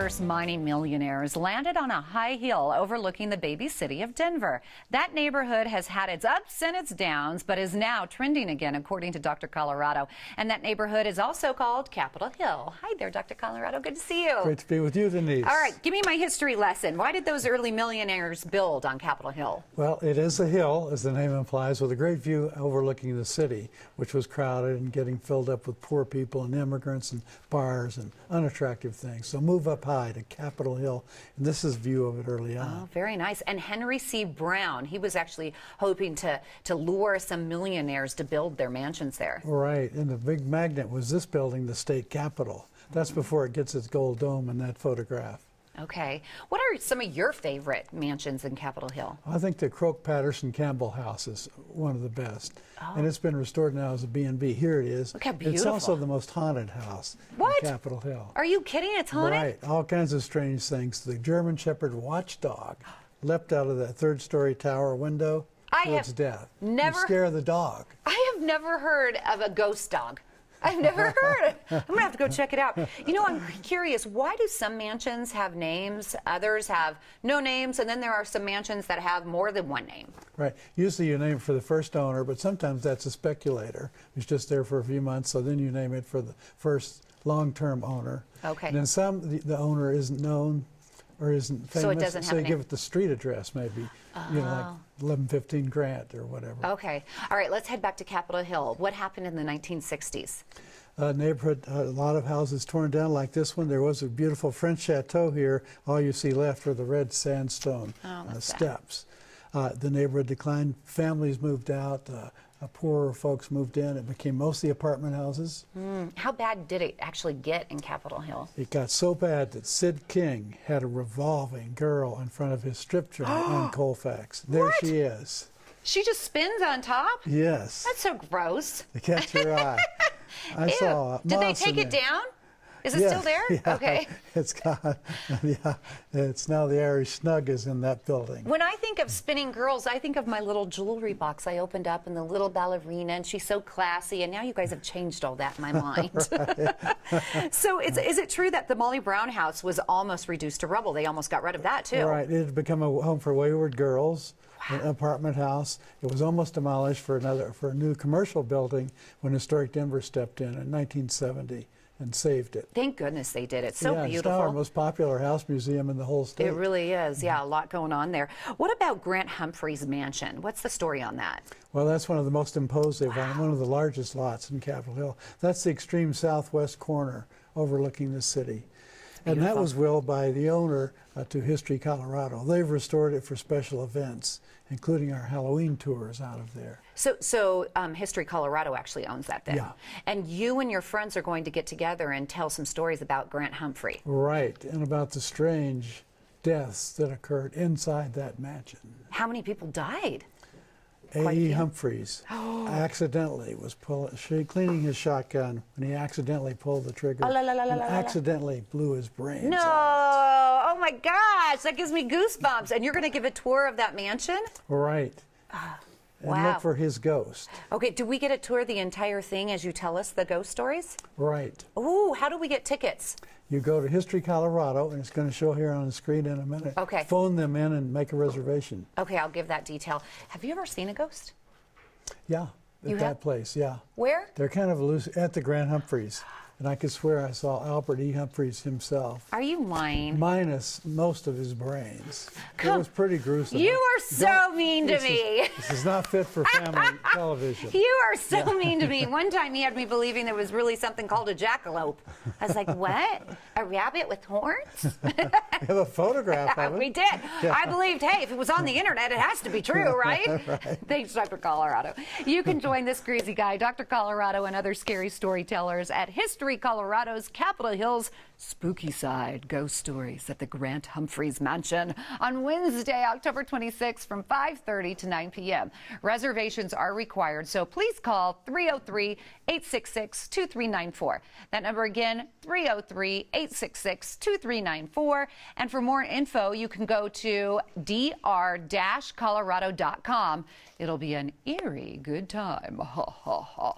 first mining millionaires landed on a high hill overlooking the baby city of Denver. That neighborhood has had its ups and its downs, but is now trending again, according to Dr. Colorado. And that neighborhood is also called Capitol Hill. Hi there, Dr. Colorado. Good to see you. Great to be with you, Denise. All right, give me my history lesson. Why did those early millionaires build on Capitol Hill? Well, it is a hill, as the name implies, with a great view overlooking the city, which was crowded and getting filled up with poor people and immigrants and bars and unattractive things. So move up high to Capitol Hill, and this is a view of it early on. Oh, very nice. And Henry C. Brown, he was actually hoping to lure some millionaires to build their mansions there. Right, and the big magnet was this building, the state capitol. That's before it gets its gold dome in that photograph. Okay. What are some of your favorite mansions in Capitol Hill? I think the Croak Patterson Campbell house is one of the best. Oh. And it's been restored now as a B&B. Here it is. Look how beautiful. It's also the most haunted house What? in Capitol Hill. Are you kidding? It's haunted? Right. All kinds of strange things. The German Shepherd watchdog leapt out of that third-story tower window to its death. Never You scare the dog. I have never heard of a ghost dog. I've never heard it. I'm going to have to go check it out. You know, I'm curious, why do some mansions have names, others have no names, and then there are some mansions that have more than one name? Right. Usually you name it for the first owner, but sometimes that's a speculator who's just there for a few months, so then you name it for the first long-term owner. Okay. And then some, the owner isn't known or isn't famous, so it doesn't have so a you name. give it the street address maybe, you know, like 1115 Grant or whatever. Okay. All right, let's head back to Capitol Hill. What happened in the 1960s? Neighborhood, a lot of houses torn down like this one. There was a beautiful French chateau here. All you see left are the red sandstone steps. The neighborhood declined. Families moved out. Poorer folks moved in. It became mostly apartment houses. How bad did it actually get in Capitol Hill? It got so bad that Sid King had a revolving girl in front of his strip joint on Colfax. There What? she is. She just spins on top? Yes. That's so gross. To catch your eye. I Ew. saw Did they mouse take in it there. down? Is it still there? Yeah, Okay. It's got, yeah, it's now the Irish Snug is in that building. When I think of spinning girls, I think of my little jewelry box I opened up and the little ballerina, and she's so classy, and now you guys have changed all that in my mind. So is it true that the Molly Brown house was almost reduced to rubble? They almost got rid of that, too. Right. It had become a home for wayward girls, an apartment house. It was almost demolished for a new commercial building when Historic Denver stepped in 1970 and saved it. Thank goodness they did. It's so beautiful. It's now our most popular house museum in the whole state. It really is. Yeah, a lot going on there. What about Grant Humphries' mansion? What's the story on that? Well, that's one of the most imposing, one of the largest lots in Capitol Hill. That's the extreme southwest corner overlooking the city. And that was willed by the owner to History Colorado. They've restored it for special events, including our Halloween tours out of there. So History Colorado actually owns that then? Yeah. And you and your friends are going to get together and tell some stories about Grant Humphrey. Right, and about the strange deaths that occurred inside that mansion. How many people died? A.E. Humphries accidentally was cleaning his shotgun when he accidentally pulled the trigger and accidentally blew his brains out. Oh my gosh, that gives me goosebumps. And you're going to give a tour of that mansion? Right. And look for his ghost. Okay, do we get a tour of the entire thing as you tell us the ghost stories? Right. Ooh, how do we get tickets? You go to History Colorado, and it's going to show here on the screen in a minute. Okay. Phone them in and make a reservation. Okay, I'll give that detail. Have you ever seen a ghost? Yeah, at that place, yeah. Where? They're kind of loose at the Grant Humphries. And I could swear I saw Albert E. Humphries himself. Are you lying? Minus most of his brains. It was pretty gruesome. You are so mean to me. This is not fit for family television. You are so mean to me. One time he had me believing there was really something called a jackalope. I was like, what? A rabbit with horns? We have a photograph of it. We did. Yeah. I believed, hey, if it was on the internet, it has to be true, right? Right. Thanks, Dr. Colorado. You can join this crazy guy, Dr. Colorado, and other scary storytellers at History Colorado's Capitol Hill's Spooky Side Ghost Stories at the Grant Humphries Mansion on Wednesday, October 26th from 5:30 to 9 p.m. Reservations are required, so please call 303-866-2394. That number again, 303-866-2394. And for more info, you can go to dr-colorado.com. It'll be an eerie good time. Ha, ha, ha.